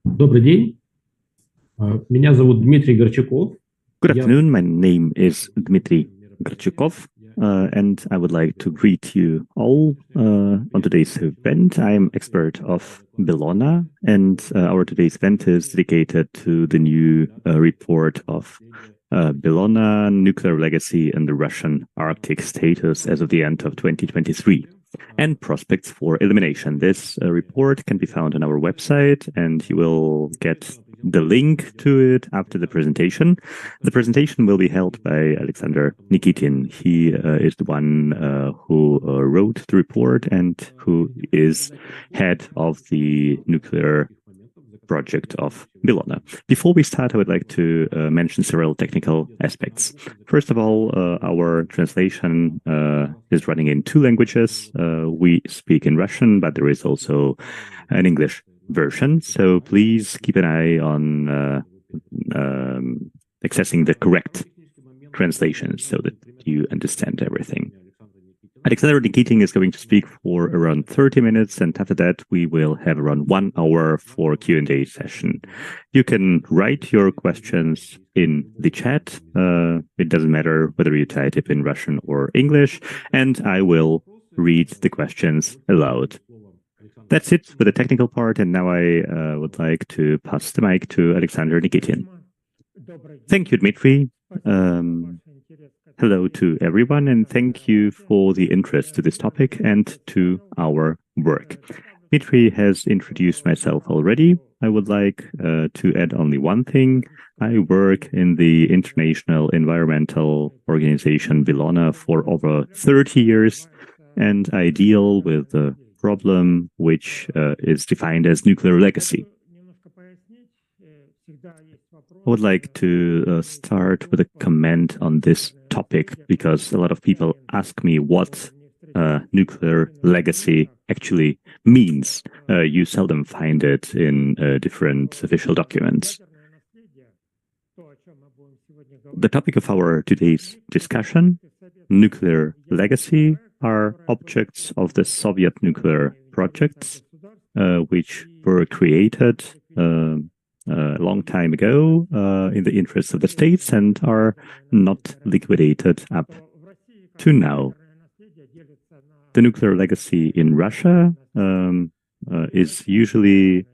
Добрый день. Меня зовут Дмитрий Горчаков. Good afternoon. My name is Dmitry Gorchakov, and I would like to greet you all on today's event. I'm expert of Bellona, and our today's event is dedicated to the new report of Bellona, nuclear legacy and the Russian Arctic status as of the end of 2023, and prospects for elimination. This report can be found on our website, and you will get the link to it after the presentation. The presentation will be held by Alexander Nikitin. He is the one who wrote the report and who is head of the nuclear project of Bellona. Before we start, I would like to mention several technical aspects. First of all, our translation is running in 2 languages. We speak in Russian, but there is also an English version, so please keep an eye on accessing the correct translations so that you understand everything. Alexander Nikitin is going to speak for around 30 minutes, and after that we will have around 1 hour for Q&A session. You can write your questions in the chat. It doesn't matter whether you type it in Russian or English, and I will read the questions aloud. That's it for the technical part, and now I would like to pass the mic to Alexander Nikitin. Thank you, Dmitry. Hello to everyone, and thank you for the interest to this topic and to our work. Dmitry has introduced myself already. I would like to add only one thing. I work in the international environmental organization Bellona for over 30 years, and I deal with the problem which is defined as nuclear legacy. I would like to start with a comment on this topic, because a lot of people ask me what nuclear legacy actually means. You seldom find it in different official documents. The topic of our today's discussion, nuclear legacy, are objects of the Soviet nuclear projects, which were created a long time ago in the interests of the states and are not liquidated up to now. The nuclear legacy in Russia is usually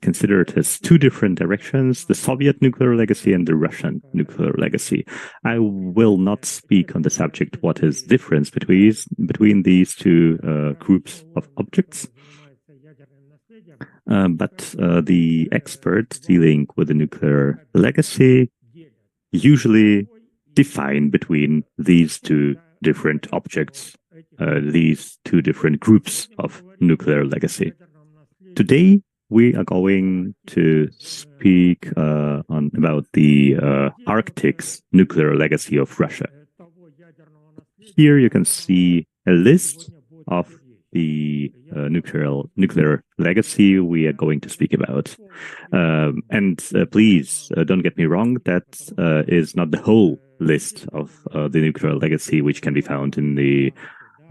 considered as 2 different directions: the Soviet nuclear legacy and the Russian nuclear legacy. I will not speak on the subject what is the difference between these 2 groups of objects, but the experts dealing with the nuclear legacy usually define between these 2 different objects, these 2 different groups of nuclear legacy. Today, we are going to speak about the Arctic's nuclear legacy of Russia. Here you can see a list of the nuclear legacy we are going to speak about. And please don't get me wrong, that is not the whole list of the nuclear legacy which can be found in the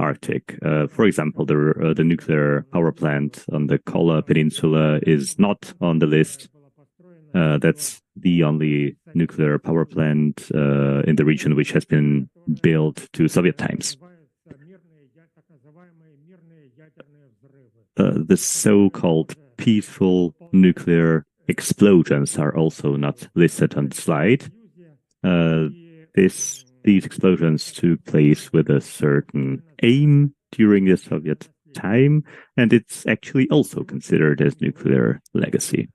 Arctic. For example, the nuclear power plant on the Kola Peninsula is not on the list. That's the only nuclear power plant in the region which has been built to Soviet times. The so-called peaceful nuclear explosions are also not listed on the slide. These explosions took place with a certain aim during the Soviet time, and it's actually also considered as nuclear legacy.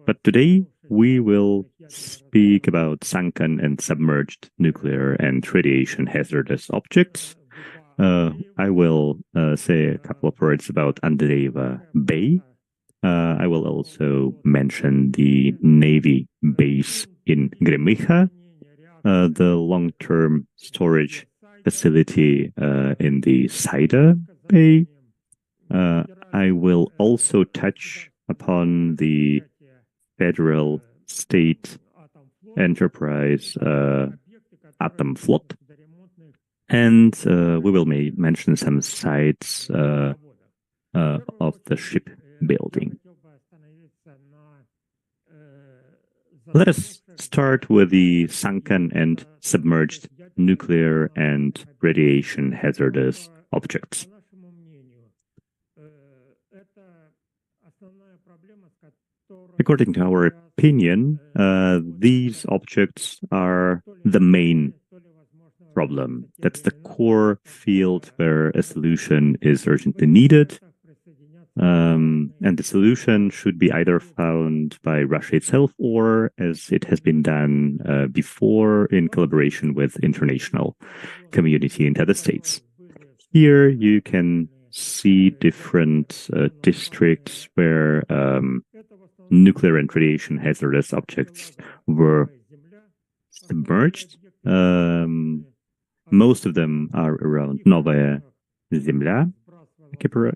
But today we will speak about sunken and submerged nuclear and radiation hazardous objects. I will say a couple of words about Andreeva Bay. I will also mention the Navy base in Gremikha, the long-term storage facility in the Saida Bay. I will also touch upon the federal state enterprise Atom Flot, and we will mention some sites of the shipbuilding. Let us start with the sunken and submerged nuclear and radiation hazardous objects. According to our opinion, these objects are the main problem. That's the core field where a solution is urgently needed. And the solution should be either found by Russia itself or, as it has been done before, in collaboration with international community and other states. Here you can see different districts where nuclear and radiation hazardous objects were submerged. Most of them are around Novaya Zemlya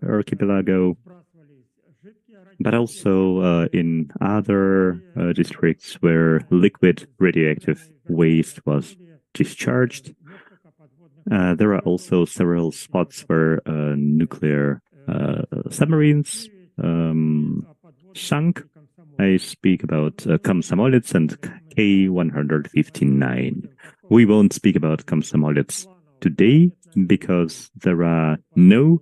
archipelago, but also in other districts where liquid radioactive waste was discharged. There are also several spots where nuclear submarines sunk. I speak about Komsomolets and K-159. We won't speak about Komsomolets today because there are no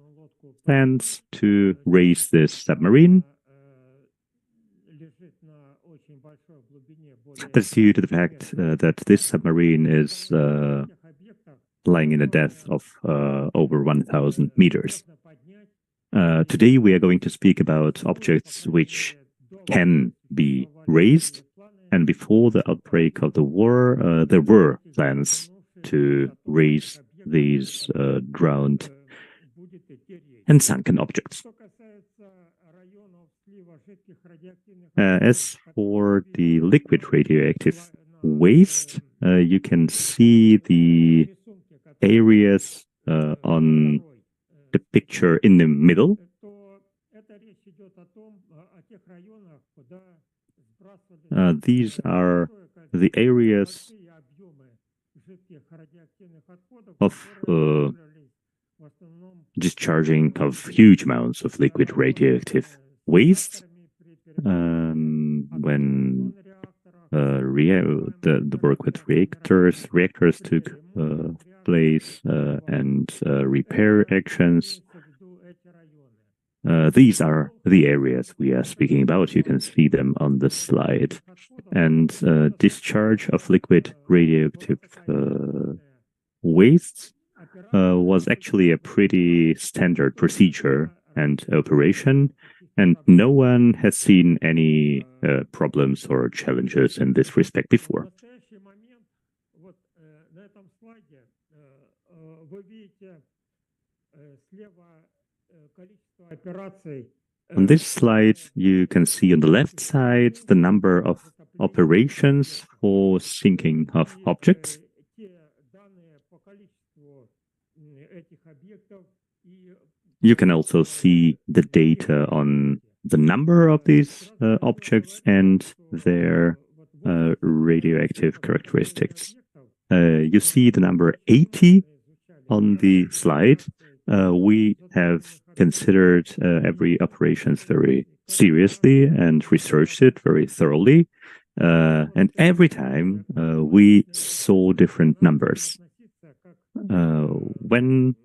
plans to raise this submarine. That's due to the fact that this submarine is lying in a depth of over 1,000 meters. Today we are going to speak about objects which can be raised, and before the outbreak of the war, there were plans to raise these drowned and sunken objects. As for the liquid radioactive waste, you can see the areas on the picture in the middle. These are the areas of discharging of huge amounts of liquid radioactive waste when the work with reactors took place and repair actions. These are the areas we are speaking about. You can see them on the slide. And discharge of liquid radioactive waste was actually a pretty standard procedure and operation, and no one has seen any problems or challenges in this respect before. On this slide, you can see on the left side the number of operations for sinking of objects. You can also see the data on the number of these objects and their radioactive characteristics. You see the number 80 on the slide. We have considered every operations very seriously and researched it very thoroughly. And every time we saw different numbers. When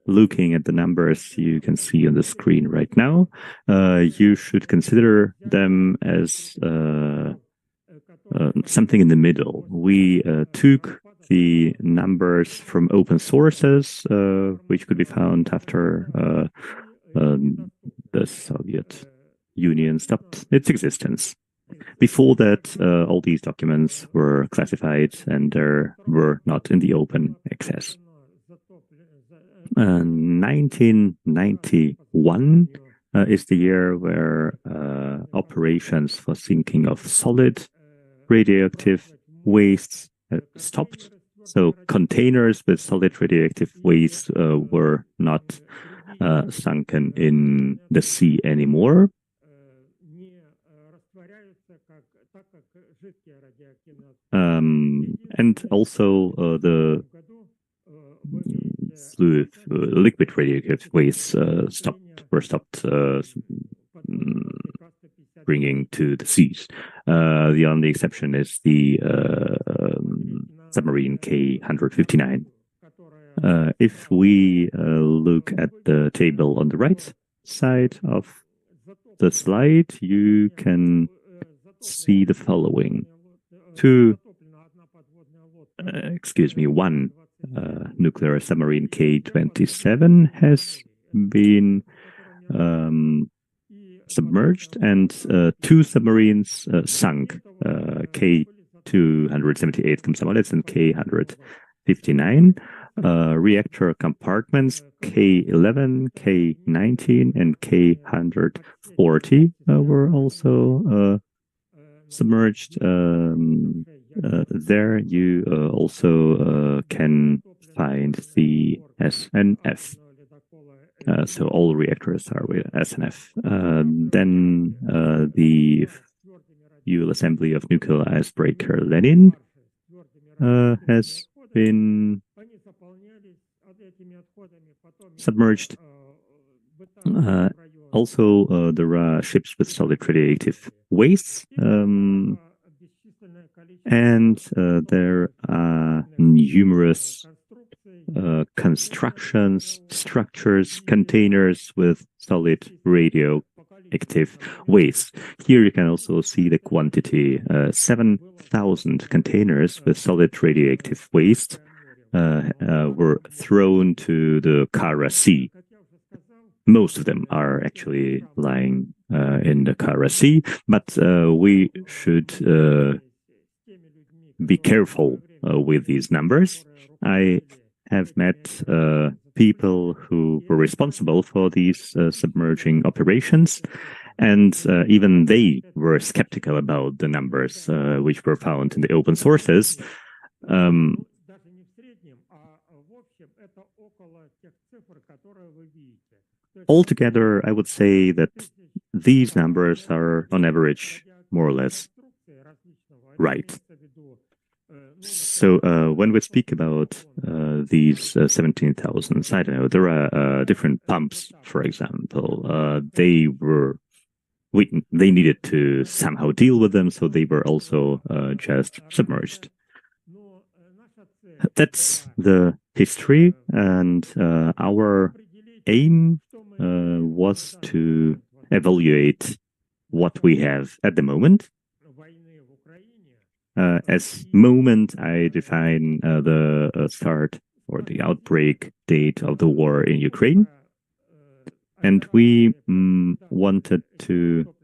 looking at the numbers you can see on the screen right now, you should consider them as something in the middle. We took the numbers from open sources, which could be found after the Soviet Union stopped its existence. Before that, all these documents were classified and they were not in the open access. 1991 is the year where operations for sinking of solid radioactive wastes stopped. So containers with solid radioactive waste were not sunken in the sea anymore. And also the liquid radioactive waste were stopped bringing to the seas. The only exception is the submarine K-159. If we look at the table on the right side of the slide, you can see the following. One nuclear submarine K-27 has been submerged, and two submarines sunk, K-278 Komsomolets and K-159. Reactor compartments K-11, K-19, and K-140 were also submerged. There you also can find the SNF. So all reactors are with SNF. Then the fuel assembly of nuclear icebreaker Lenin has been submerged. Also, there are ships with solid radioactive wastes, and there are numerous constructions, structures, containers with solid radioactive waste. Here you can also see the quantity. 7,000 containers with solid radioactive waste were thrown to the Kara Sea. Most of them are actually lying in the Kara Sea, but we should be careful with these numbers. I have met people who were responsible for these submerging operations, and even they were skeptical about the numbers which were found in the open sources. Altogether, I would say that these numbers are, on average, more or less right. So when we speak about these 17,000, I don't know, there are different pumps, for example. They needed to somehow deal with them, so they were also just submerged. That's the history, and our aim was to evaluate what we have at the moment. As moment, I define the start or the outbreak date of the war in Ukraine. And we wanted to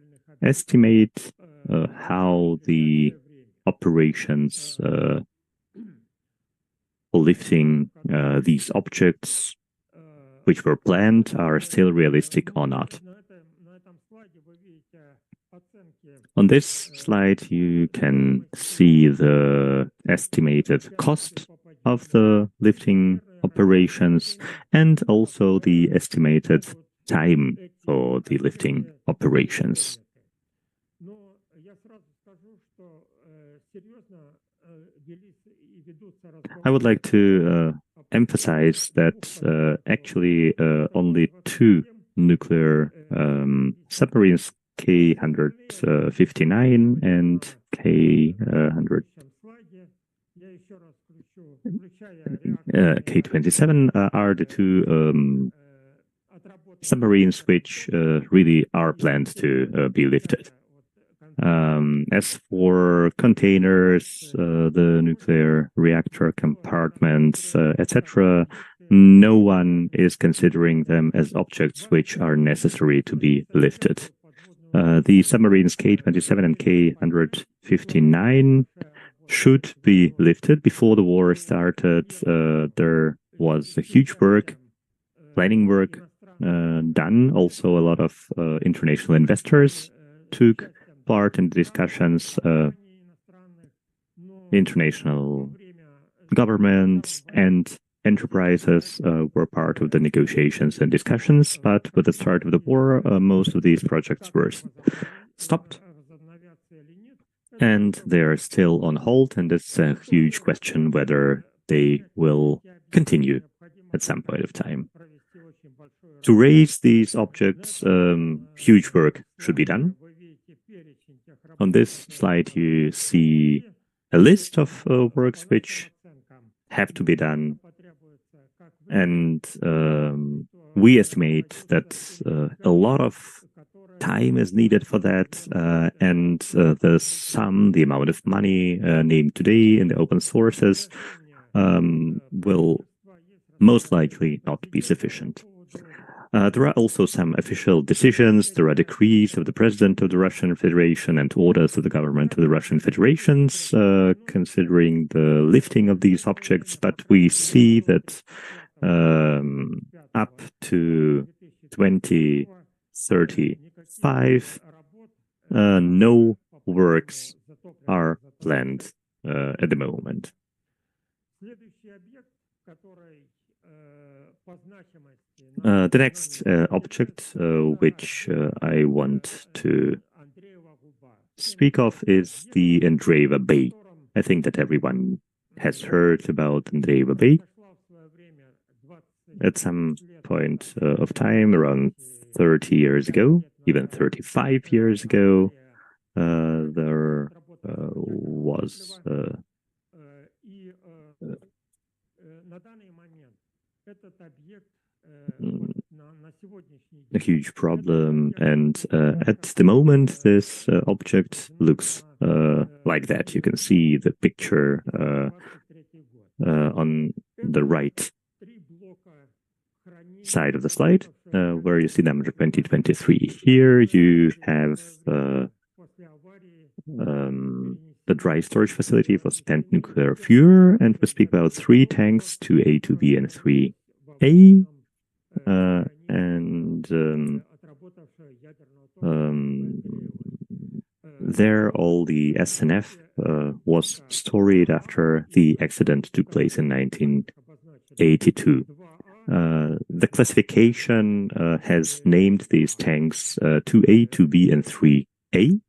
estimate how the operations lifting these objects which were planned are still realistic or not. On this slide, you can see the estimated cost of the lifting operations and also the estimated time for the lifting operations. I would like to emphasize that actually only two nuclear submarines, K-159 and K-27 are the two submarines which really are planned to be lifted. As for containers, the nuclear reactor compartments, etc., no one is considering them as objects which are necessary to be lifted. The submarines K-27 and K-159 should be lifted. Before the war started, there was a huge planning work done. Also, a lot of international investors took part in the discussions. International governments and enterprises were part of the negotiations and discussions, but with the start of the war, most of these projects were stopped. And they're still on hold, and it's a huge question whether they will continue at some point of time. To raise these objects, huge work should be done. On this slide, you see a list of works which have to be done. And we estimate that a lot of time is needed for that, and the amount of money named today in the open sources will most likely not be sufficient. There are also some official decisions. There are decrees of the President of the Russian Federation and orders of the government of the Russian Federations considering the lifting of these objects, but we see that up to 2035, no works are planned at the moment. The next object which I want to speak of is the Andreeva Bay. I think that everyone has heard about Andreeva Bay. At some point of time, around 30 years ago, even 35 years ago, there was a huge problem, and at the moment this object looks like that. You can see the picture on the right side of the slide, where you see number 2023. Here you have the dry storage facility for spent nuclear fuel, and we speak about 3 tanks, 2A, 2B, and 3A. There all the SNF was stored after the accident took place in 1982. The classification has named these tanks 2A, 2B, and 3A.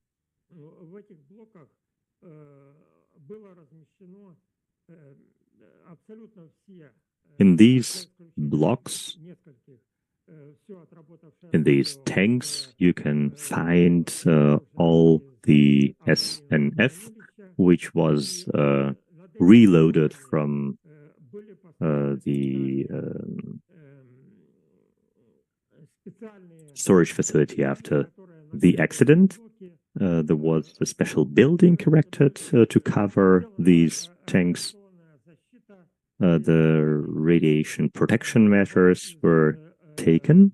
In these blocks, in these tanks, you can find all the SNF, which was reloaded from the storage facility after the accident. There was a special building erected to cover these tanks. The radiation protection measures were taken.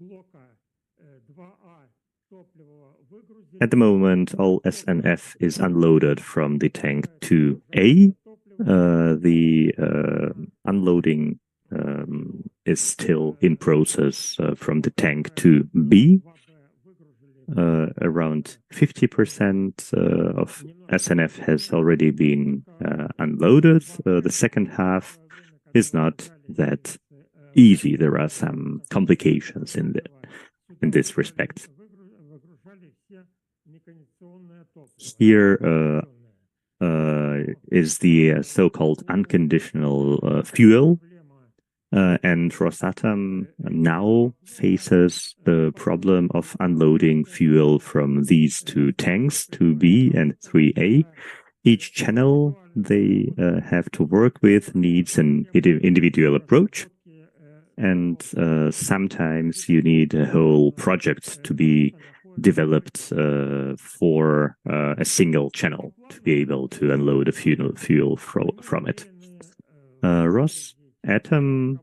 At the moment, all SNF is unloaded from the tank 2A. The unloading is still in process from the tank 2B. Around 50% of SNF has already been unloaded. The second half is not that easy. There are some complications in this respect. Here is the so-called unconditional fuel, and Rosatom now faces the problem of unloading fuel from these 2 tanks, 2B and 3A. Each channel they have to work with needs an individual approach, and sometimes you need a whole project to be developed for a single channel to be able to unload a fuel from it. Rosatom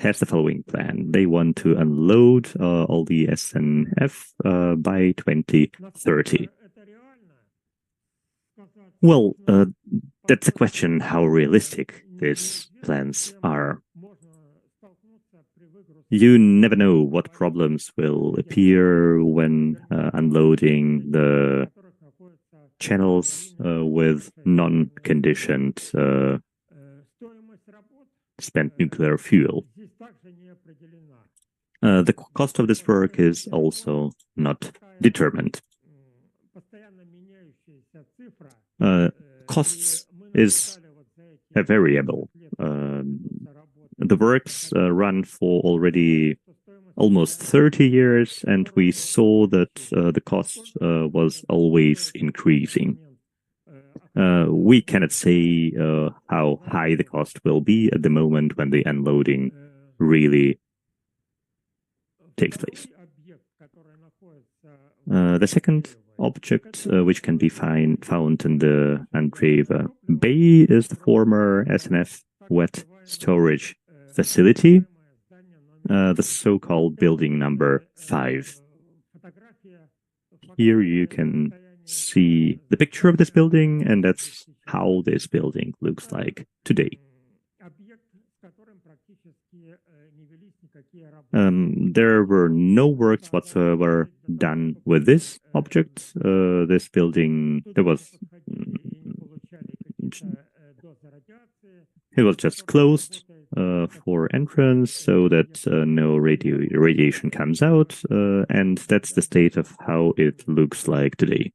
has the following plan. They want to unload all the SNF by 2030. Well, that's a question how realistic these plans are. You never know what problems will appear when unloading the channels with non-conditioned spent nuclear fuel. The cost of this work is also not determined. Costs is a variable. The works run for already almost 30 years, and we saw that the cost was always increasing. We cannot say how high the cost will be at the moment when the unloading really takes place. The second object which can be found in the Andreeva Bay is the former SNF wet storage facility, the so-called building number 5. Here you can see the picture of this building, and that's how this building looks like today. There were no works whatsoever done with this object. This building, it was just closed for entrance so that no radiation comes out, and that's the state of how it looks like today.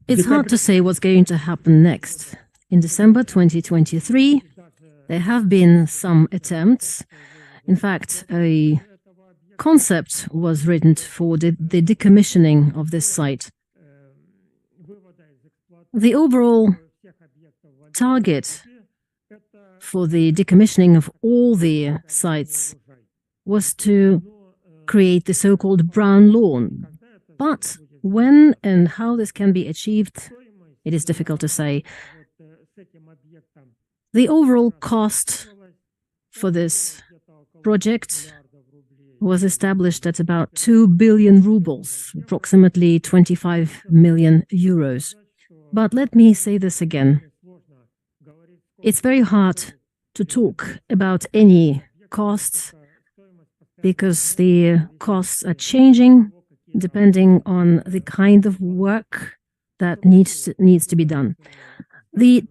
It's hard to say what's going to happen next. In December 2023, there have been some attempts. In fact, a concept was written for the decommissioning of this site. The overall target for the decommissioning of all the sites was to create the so-called brown lawn. But when and how this can be achieved, it is difficult to say. The overall cost for this project was established at about 2 billion rubles, approximately 25 million euros. But let me say this again. It's very hard to talk about any costs because the costs are changing depending on the kind of work that needs to be done. The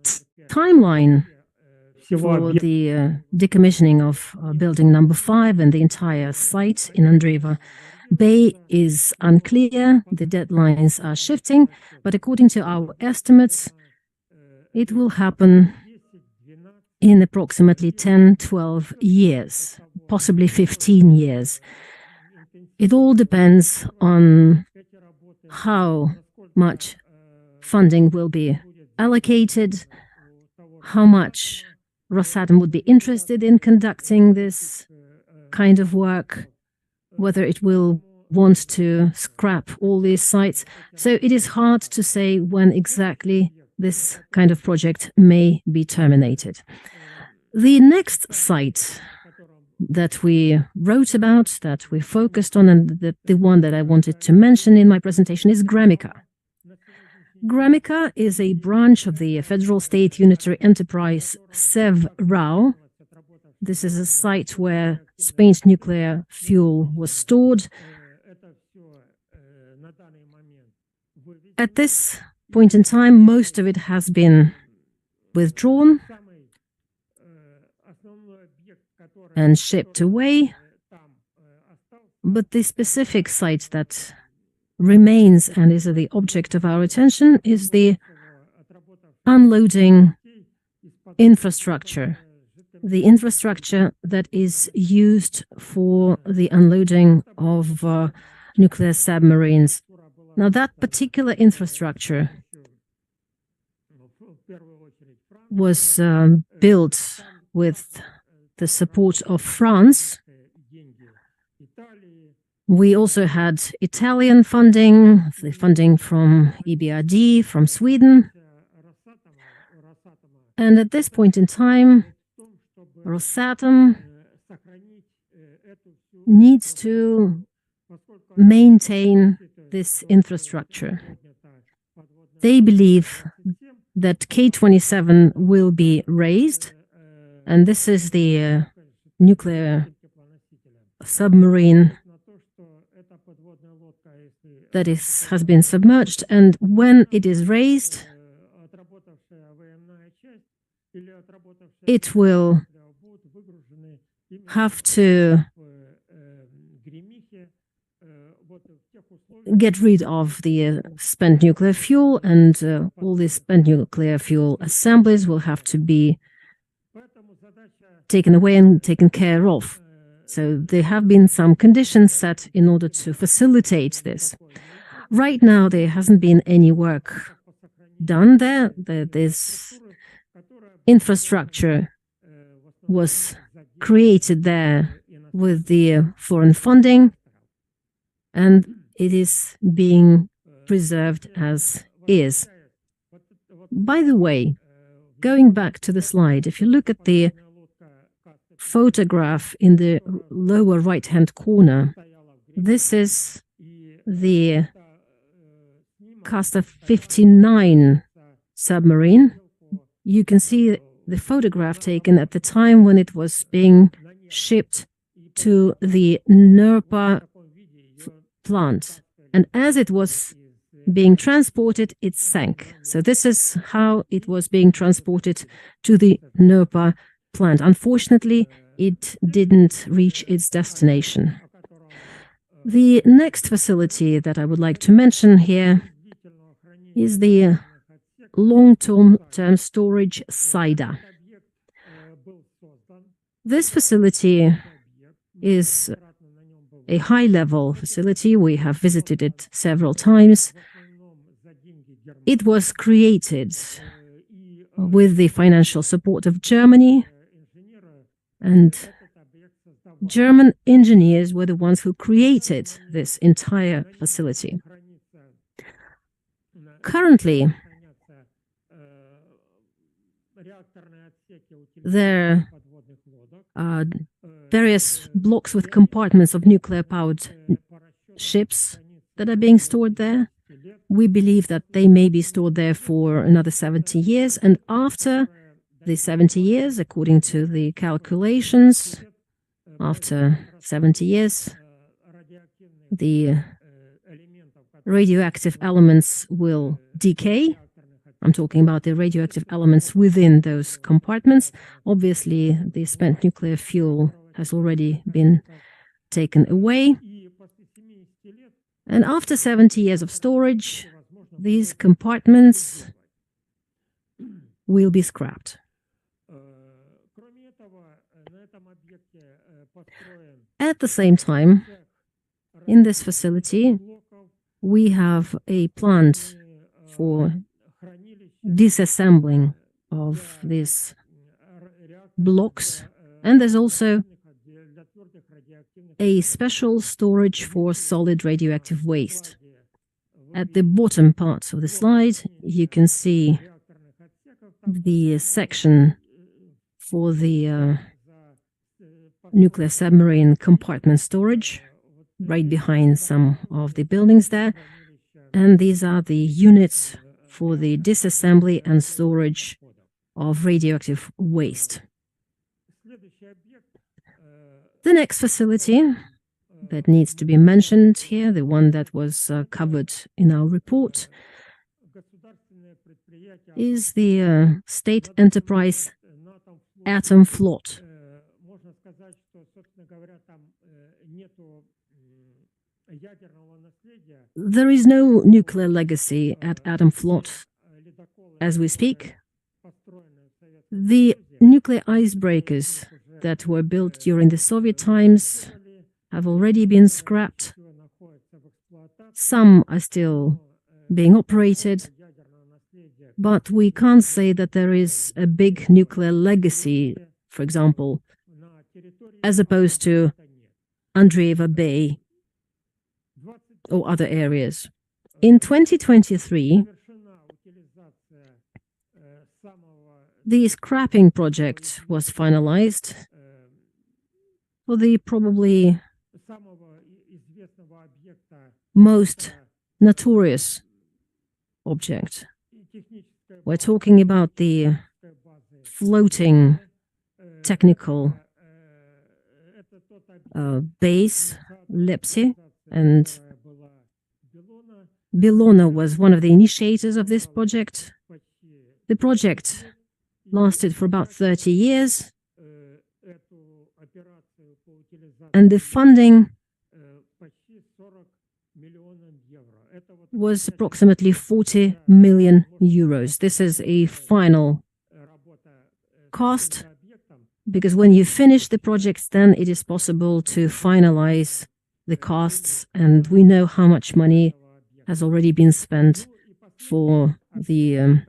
timeline for the decommissioning of building number 5 and the entire site in Andreeva Bay is unclear. The deadlines are shifting, but according to our estimates, it will happen in approximately 10-12 years, possibly 15 years. It all depends on how much funding will be allocated, how much Rosatom would be interested in conducting this kind of work, whether it will want to scrap all these sites. So it is hard to say when exactly this kind of project may be terminated. The next site that we wrote about, that we focused on, and the one that I wanted to mention in my presentation is Gremikha. Gremikha is a branch of the Federal State Unitary Enterprise SEV-RAO. This is a site where Spain's nuclear fuel was stored. At this point in time, most of it has been withdrawn and shipped away. But the specific site that remains and is the object of our attention is the unloading infrastructure, the infrastructure that is used for the unloading of nuclear submarines. Now, that particular infrastructure was built with the support of France. We also had Italian funding, the funding from EBRD, from Sweden. And at this point in time, Rosatom needs to maintain this infrastructure. They believe that K-27 will be raised, and this is the nuclear submarine that has been submerged, and when it is raised, it will have to get rid of the spent nuclear fuel, and all these spent nuclear fuel assemblies will have to be taken away and taken care of. So there have been some conditions set in order to facilitate this. Right now, there hasn't been any work done there. This infrastructure was created there with the foreign funding, and it is being preserved as is. By the way, going back to the slide, if you look at the photograph in the lower right-hand corner, this is the Castor 59 submarine. You can see the photograph taken at the time when it was being shipped to the NERPA plant. And as it was being transported, it sank. So this is how it was being transported to the NERPA plant. Unfortunately, it didn't reach its destination. The next facility that I would like to mention here is the long-term storage Saida. This facility is a high-level facility. We have visited it several times. It was created with the financial support of Germany, and German engineers were the ones who created this entire facility. Currently, there are various blocks with compartments of nuclear-powered ships that are being stored there. We believe that they may be stored there for another 70 years, and after the 70 years, according to the calculations, after 70 years, the radioactive elements will decay. I'm talking about the radioactive elements within those compartments. Obviously, the spent nuclear fuel has already been taken away. And after 70 years of storage, these compartments will be scrapped. At the same time, in this facility, we have a plant for disassembling of these blocks, and there's also a special storage for solid radioactive waste. At the bottom part of the slide, you can see the section for the nuclear submarine compartment storage right behind some of the buildings there. And these are the units for the disassembly and storage of radioactive waste. The next facility that needs to be mentioned here, the one that was covered in our report, is the state enterprise Atom Flot. There is no nuclear legacy at Atom Flot as we speak. The nuclear icebreakers that were built during the Soviet times have already been scrapped. Some are still being operated, but we can't say that there is a big nuclear legacy, for example, as opposed to Andreeva Bay or other areas. In 2023, the scrapping project was finalized for the probably most notorious object. We're talking about the floating technical base, Lepsi, and Bellona was one of the initiators of this project. The project lasted for about 30 years. And the funding was approximately 40 million euros. This is a final cost, because when you finish the projects, then it is possible to finalize the costs, and we know how much money has already been spent for the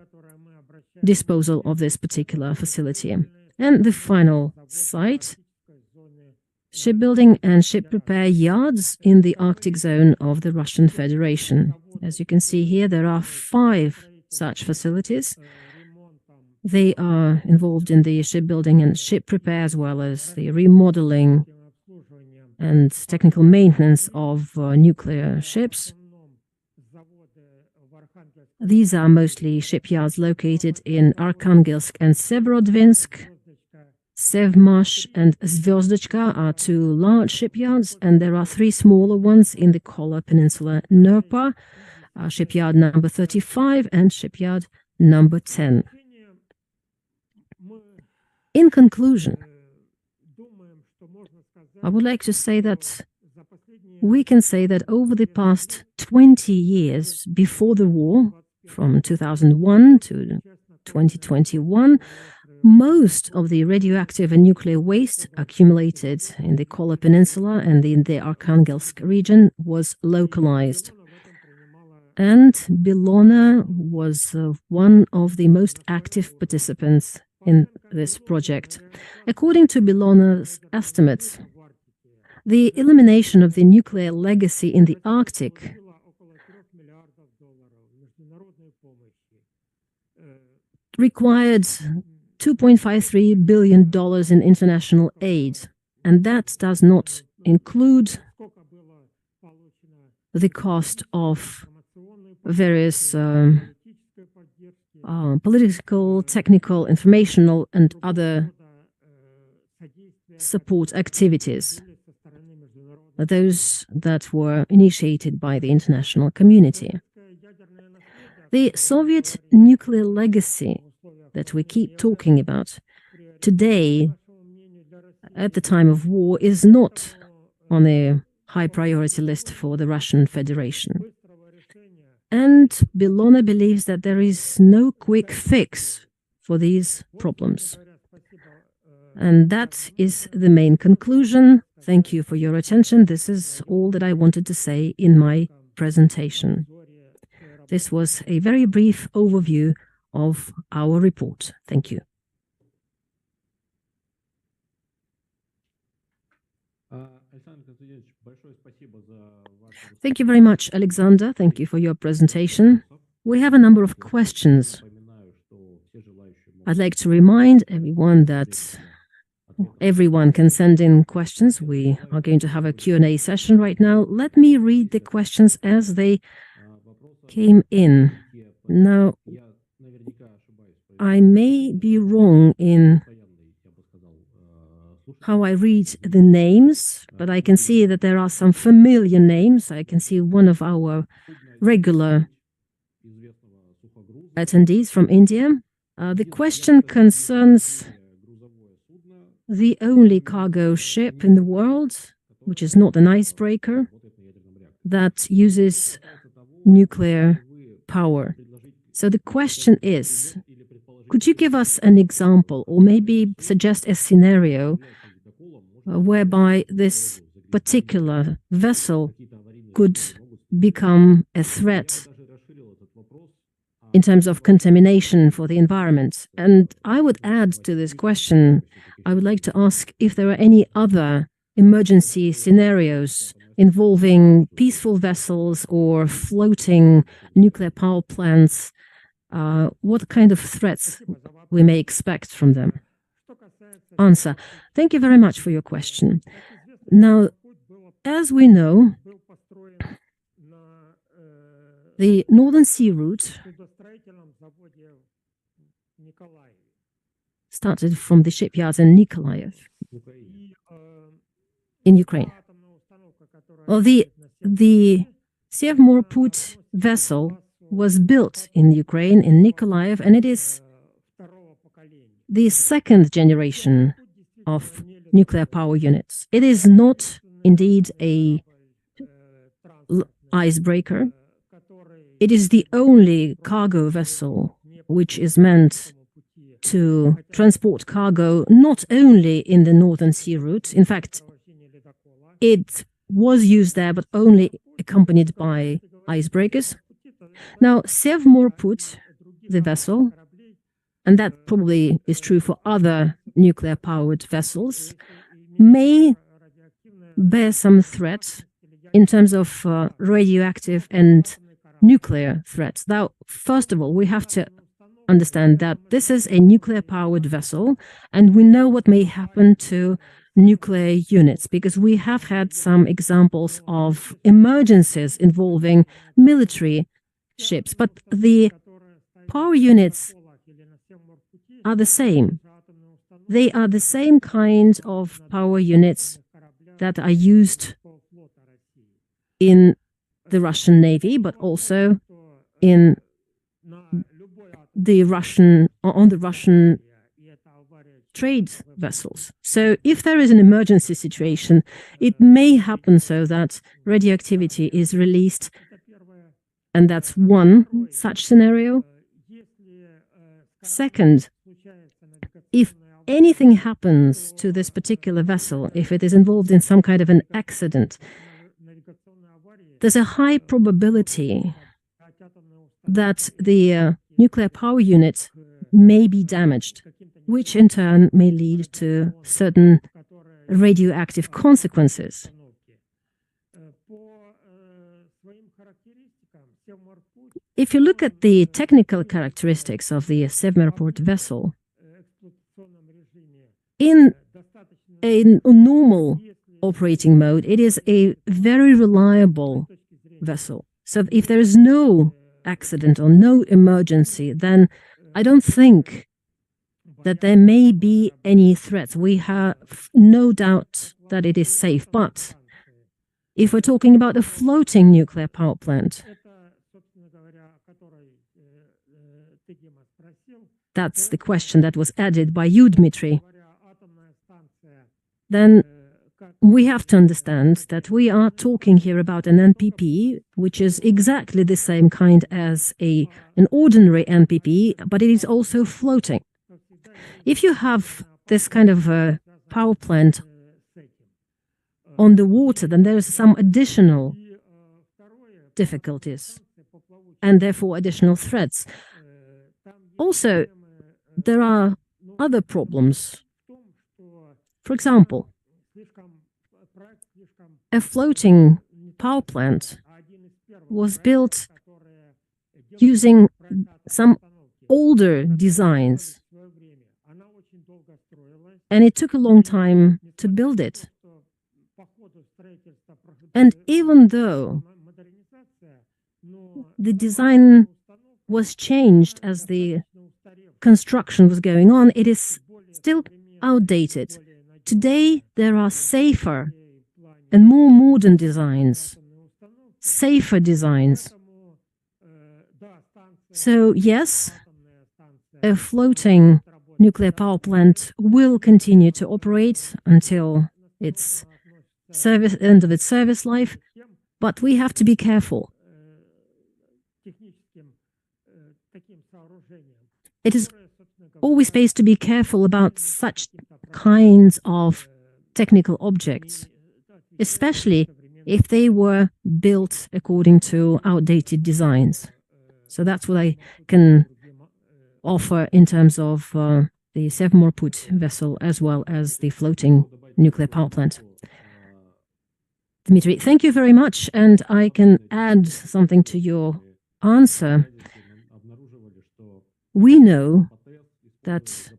disposal of this particular facility. And the final site, shipbuilding and ship repair yards in the Arctic zone of the Russian Federation. As you can see here, there are 5 such facilities. They are involved in the shipbuilding and ship repair, as well as the remodeling and technical maintenance of nuclear ships. These are mostly shipyards located in Arkhangelsk and Severodvinsk. Sevmash and Zvyozdочка are 2 large shipyards, and there are 3 smaller ones in the Kola Peninsula, Nerpa, shipyard number 35 and shipyard number 10. In conclusion, I would like to say that we can say that over the past 20 years before the war, from 2001 to 2021, most of the radioactive and nuclear waste accumulated in the Kola Peninsula and in the Arkhangelsk region was localized. And Bellona was one of the most active participants in this project. According to Bellona's estimates, the elimination of the nuclear legacy in the Arctic required $2.53 billion in international aid, and that does not include the cost of various political, technical, informational, and other support activities, those that were initiated by the international community. The Soviet nuclear legacy that we keep talking about today, at the time of war, is not on a high priority list for the Russian Federation. And Bellona believes that there is no quick fix for these problems. And that is the main conclusion. Thank you for your attention. This is all that I wanted to say in my presentation. This was a very brief overview of our report. Thank you. Thank you very much, Alexander. Thank you for your presentation. We have a number of questions. I'd like to remind everyone that everyone can send in questions. We are going to have a Q&A session right now. Let me read the questions as they came in. Now, I may be wrong in how I read the names, but I can see that there are some familiar names. I can see one of our regular attendees from India. The question concerns the only cargo ship in the world, which is not an icebreaker, that uses nuclear power. So the question is, could you give us an example or maybe suggest a scenario whereby this particular vessel could become a threat in terms of contamination for the environment? And I would add to this question, I would like to ask if there are any other emergency scenarios involving peaceful vessels or floating nuclear power plants. What kind of threats we may expect from them? Answer. Thank you very much for your question. Now, as we know, the Northern Sea route started from the shipyards in Nikolaev in Ukraine. Well, the Sevmorput vessel was built in Ukraine, in Nikolaev, and it is the second generation of nuclear power units. It is not indeed a icebreaker. It is the only cargo vessel which is meant to transport cargo not only in the Northern Sea route. In fact, it was used there, but only accompanied by icebreakers. Now, Sevmorput, the vessel, and that probably is true for other nuclear-powered vessels, may bear some threat in terms of radioactive and nuclear threats. Now, first of all, we have to understand that this is a nuclear-powered vessel, and we know what may happen to nuclear units, because we have had some examples of emergencies involving military ships, but the power units are the same. They are the same kind of power units that are used in the Russian Navy, but also in the Russian trade vessels. So if there is an emergency situation, it may happen so that radioactivity is released, and that's one such scenario. Second, if anything happens to this particular vessel, if it is involved in some kind of an accident, there's a high probability that the nuclear power unit may be damaged, which in turn may lead to certain radioactive consequences. If you look at the technical characteristics of the Sevmorput vessel, in a normal operating mode, it is a very reliable vessel. So if there is no accident or no emergency, then I don't think that there may be any threats. We have no doubt that it is safe. But if we're talking about a floating nuclear power plant, that's the question that was added by you, Dmitry, then we have to understand that we are talking here about an NPP, which is exactly the same kind as an ordinary NPP, but it is also floating. If you have this kind of a power plant on the water, then there is some additional difficulties and therefore additional threats. Also, there are other problems. For example, a floating power plant was built using some older designs, and it took a long time to build it. And even though the design was changed as the construction was going on, it is still outdated. Today, there are safer and more modern designs, safer designs. So yes, a floating nuclear power plant will continue to operate until its end of its service life, but we have to be careful. It is always best to be careful about such kinds of technical objects, especially if they were built according to outdated designs. So that's what I can offer in terms of the Sevmorput vessel as well as the floating nuclear power plant. Dmitry, thank you very much, and I can add something to your answer. We know that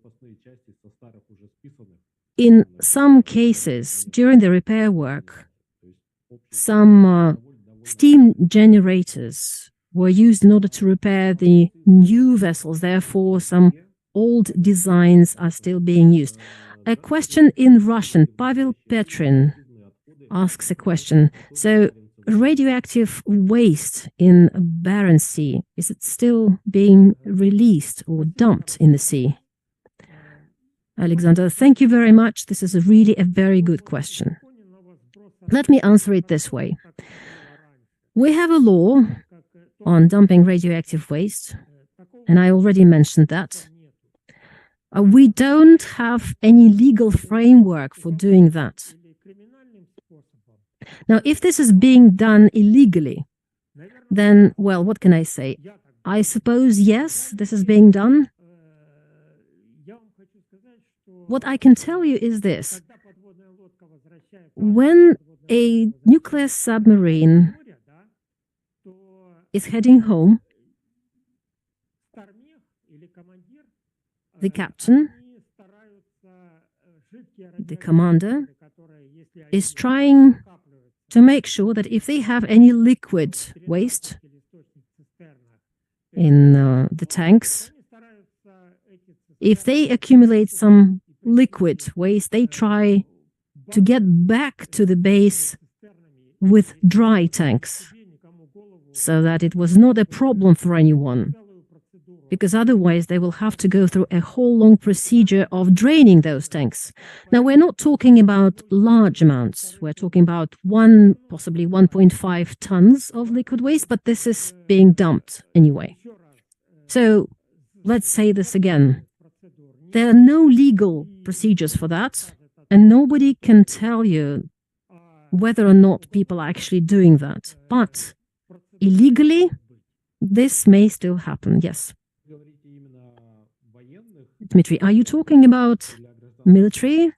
in some cases, during the repair work, some steam generators were used in order to repair the new vessels. Therefore, some old designs are still being used. A question in Russian. Pavel Petrin asks a question. So, radioactive waste in Barents Sea, is it still being released or dumped in the sea? Alexander, thank you very much. This is really a very good question. Let me answer it this way. We have a law on dumping radioactive waste, and I already mentioned that. We don't have any legal framework for doing that. Now, if this is being done illegally, then, well, what can I say? I suppose, yes, this is being done. What I can tell you is this. When a nuclear submarine is heading home, the captain, the commander, is trying to make sure that if they have any liquid waste in the tanks, if they accumulate some liquid waste, they try to get back to the base with dry tanks so that it was not a problem for anyone, because otherwise they will have to go through a whole long procedure of draining those tanks. Now, we're not talking about large amounts. We're talking about possibly 1.5 tons of liquid waste, but this is being dumped anyway. So let's say this again. There are no legal procedures for that, and nobody can tell you whether or not people are actually doing that. But illegally, this may still happen, yes. Dmitry, are you talking about military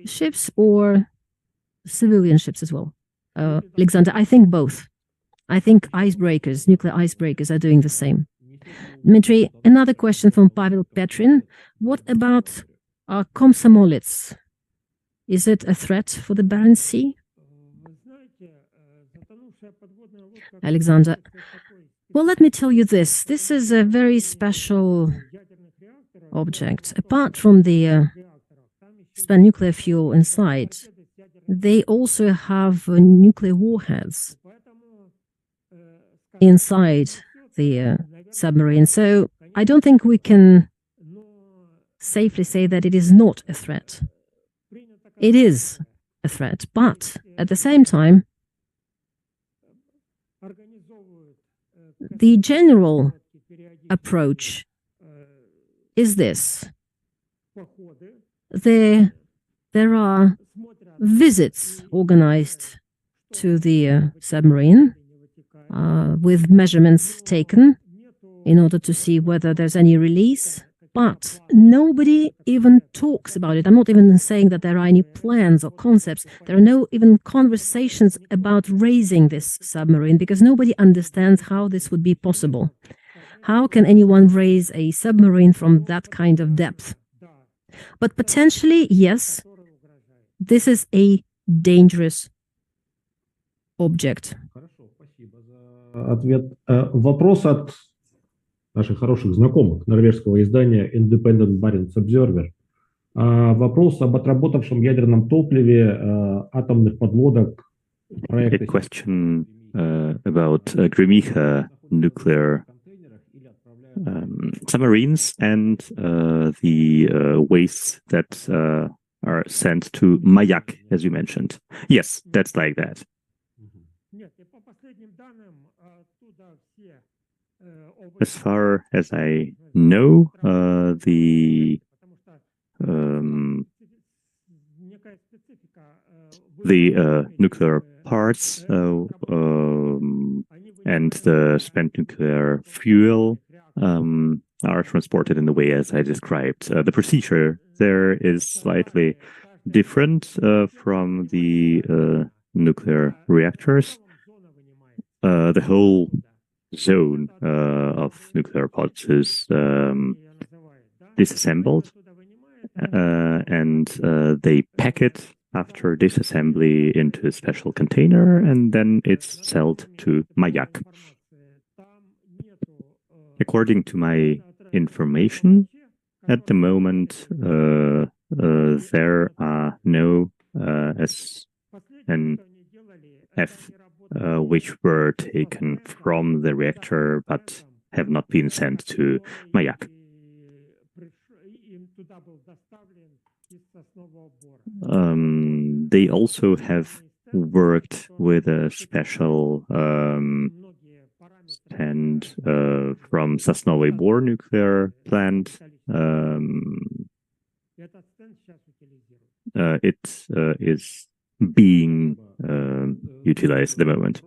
ships or civilian ships as well? Alexander, I think both. I think icebreakers, nuclear icebreakers are doing the same. Dmitry, another question from Pavel Petrin. What about Komsomolets? Is it a threat for the Barents Sea? Alexander, well, let me tell you this. This is a very special object. Apart from the spent nuclear fuel inside, they also have nuclear warheads inside the submarine. So I don't think we can safely say that it is not a threat. It is a threat, but at the same time, the general approach is this. There are visits organized to the submarine with measurements taken in order to see whether there's any release, but nobody even talks about it. I'm not even saying that there are any plans or concepts. There are no even conversations about raising this submarine because nobody understands how this would be possible. How can anyone raise a submarine from that kind of depth? But potentially, yes, this is a dangerous object. Ответ. Вопрос от наших хороших знакомых норвежского издания Independent Barents Observer. Вопрос об отработавшем ядерном топливе атомных подлодок. A question about Gremikha nuclear submarines and the wastes that are sent to Mayak, as you mentioned. Yes, that's like that. As far as I know, the nuclear parts and the spent nuclear fuel are transported in the way as I described. The procedure there is slightly different from the nuclear reactors. The whole zone of nuclear pods is disassembled and they pack it after disassembly into a special container, and then it's sold to Mayak. According to my information, at the moment, there are no SNF which were taken from the reactor but have not been sent to Mayak. They also have worked with a special stand from Sosnovyy Bor nuclear plant. It is being utilized at the moment.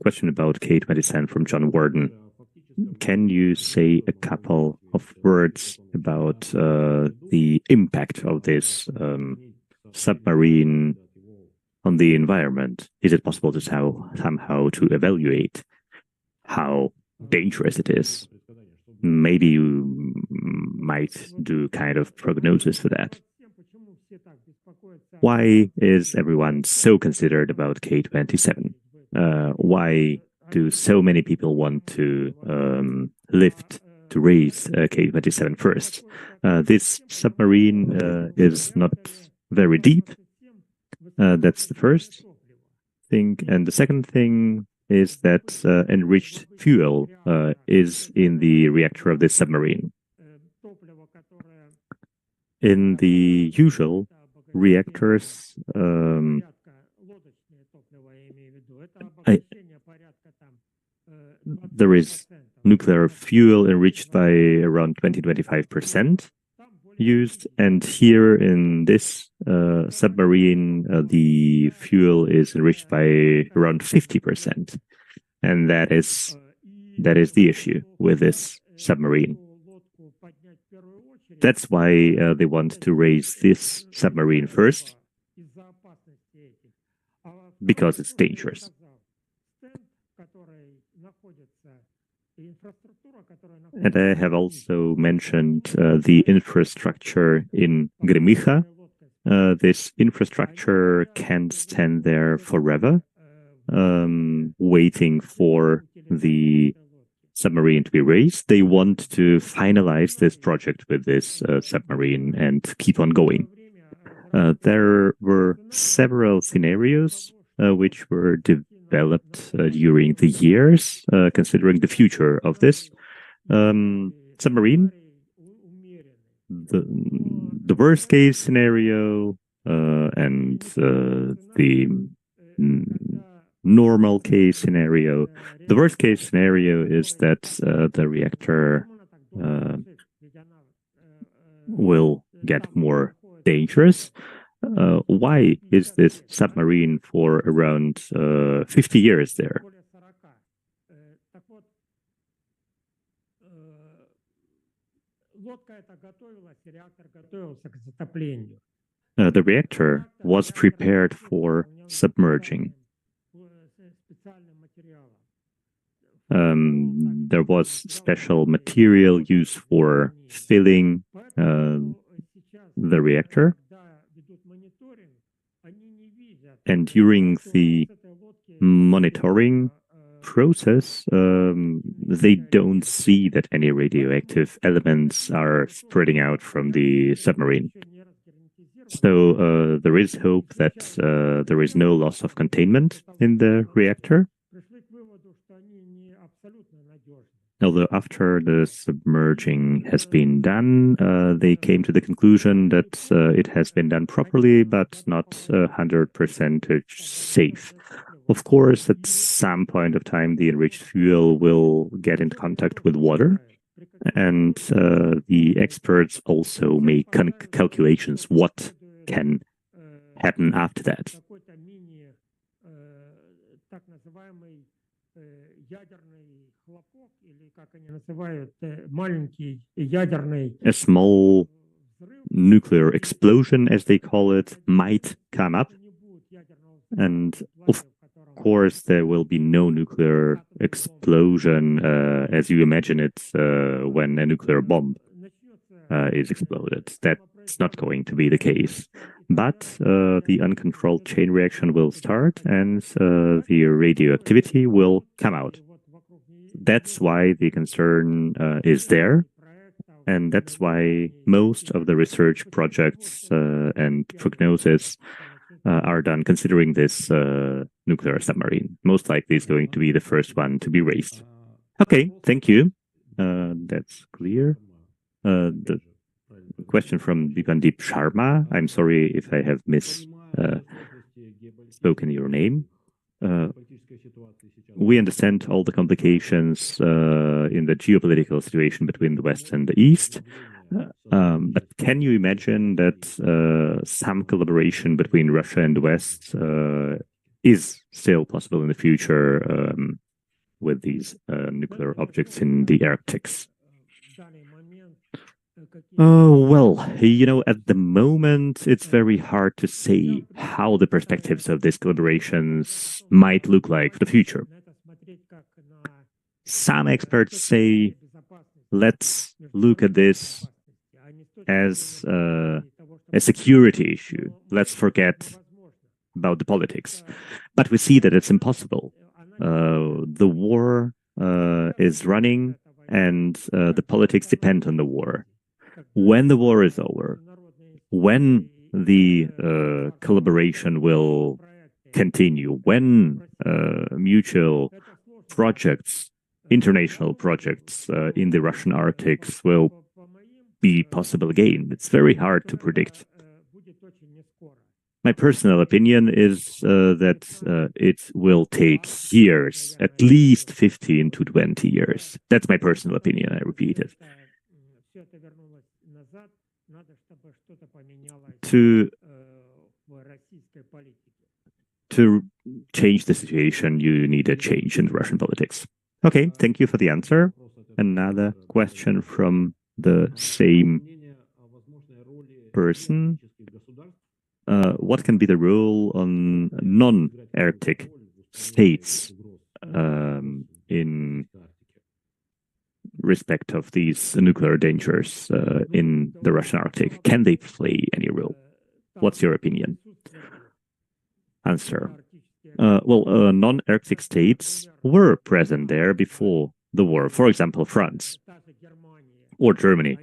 Question about K-27 from John Warden. Can you say a couple of words about the impact of this submarine on the environment? Is it possible to somehow to evaluate how dangerous it is? Maybe you might do kind of prognosis for that. Why is everyone so considered about K-27? Why do so many people want to raise K-27 first? This submarine is not very deep. That's the first thing. And the second thing is that enriched fuel is in the reactor of this submarine. In the usual reactors, there is nuclear fuel enriched by around 20-25% used, and here in this submarine, the fuel is enriched by around 50%, and that is the issue with this submarine. That's why they want to raise this submarine first, because it's dangerous. And I have also mentioned the infrastructure in Gremikha. This infrastructure can't stand there forever, waiting for the submarine to be raised. They want to finalize this project with this submarine and keep on going. There were several scenarios which were developed during the years, considering the future of this submarine. The worst case scenario and the normal case scenario. The worst case scenario is that the reactor will get more dangerous. Why is this submarine for around 50 years there? The reactor was prepared for submerging. There was special material used for filling the reactor. And during the monitoring process, they don't see that any radioactive elements are spreading out from the submarine. So there is hope that there is no loss of containment in the reactor. Although after the submerging has been done, they came to the conclusion that it has been done properly, but not 100% safe. Of course, at some point of time, the enriched fuel will get in contact with water, and the experts also make calculations what can happen after that. A small nuclear explosion, as they call it, might come up, and of course there will be no nuclear explosion as you imagine it when a nuclear bomb is exploded. That's not going to be the case. But the uncontrolled chain reaction will start, and the radioactivity will come out. That's why the concern is there, and that's why most of the research projects and prognosis are done considering this nuclear submarine. Most likely it's going to be the first one to be raised. Okay, thank you. That's clear. question from Bipandip Sharma. I'm sorry if I have spoken your name. We understand all the complications in the geopolitical situation between the West and the East. But can you imagine that some collaboration between Russia and the West is still possible in the future with these nuclear objects in the Arctics? Well, at the moment, it's very hard to say how the perspectives of these collaborations might look like for the future. Some experts say, let's look at this as a security issue. Let's forget about the politics. But we see that it's impossible. The war is running, and the politics depend on the war. When the war is over, when the collaboration will continue, when mutual projects, international projects in the Russian Arctics will be possible again, it's very hard to predict. My personal opinion is that it will take years, at least 15 to 20 years. That's my personal opinion, I repeat it. To change the situation, you need a change in Russian politics. Okay, thank you for the answer. Another question from the same person. What can be the role on non-Arctic states in respect of these nuclear dangers in the Russian Arctic? Can they play any role? What's your opinion? Answer. Non-Arctic states were present there before the war. For example, France or Germany.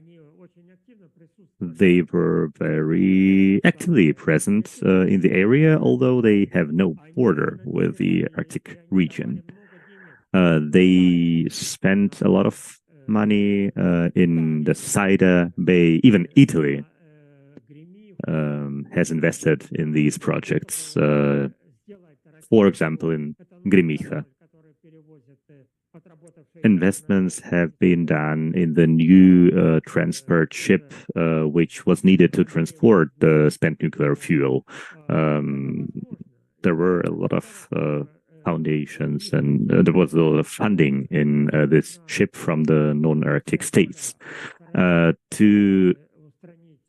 They were very actively present in the area, although they have no border with the Arctic region. They spent a lot of money in the Saida Bay. Even Italy has invested in these projects. For example, in Gremikha. Investments have been done in the new transport ship, which was needed to transport the spent nuclear fuel. There were a lot of foundations, and there was a lot of funding in this ship from the non-Arctic states. To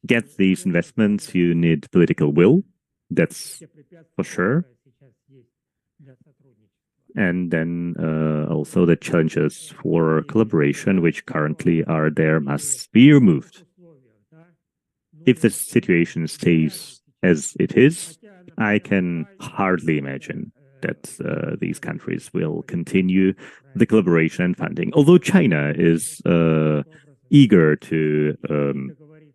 get these investments, you need political will, that's for sure. And then also the challenges for collaboration, which currently are there, must be removed. If the situation stays as it is, I can hardly imagine that these countries will continue the collaboration and funding. Although China is eager to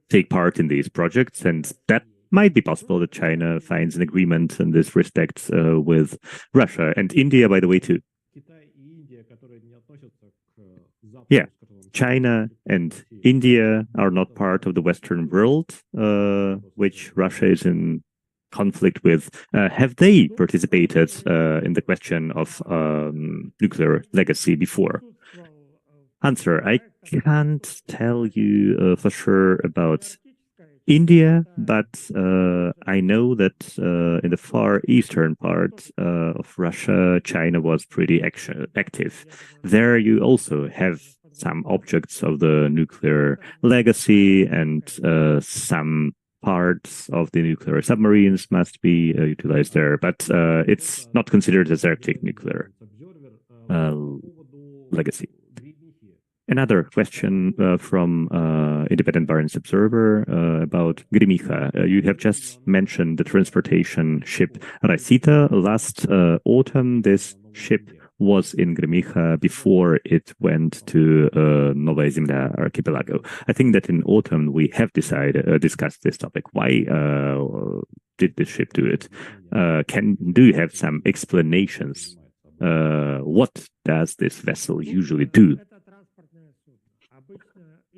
take part in these projects, and that might be possible that China finds an agreement in this respect with Russia and India, by the way, too. Yeah, China and India are not part of the Western world, which Russia is in conflict with. Have they participated in the question of nuclear legacy before? Answer: I can't tell you for sure about India, but I know that in the far eastern part of Russia, China was pretty active. There you also have some objects of the nuclear legacy, and some parts of the nuclear submarines must be utilized there, but it's not considered as Arctic nuclear legacy. Another question from Independent Barents Observer about Gremikha. You have just mentioned the transportation ship Rossita. Last autumn, this ship was in Gremikha before it went to Novaya Zemlya archipelago. I think that in autumn we have discussed this topic. Why did the ship do it? Do you have some explanations? What does this vessel usually do?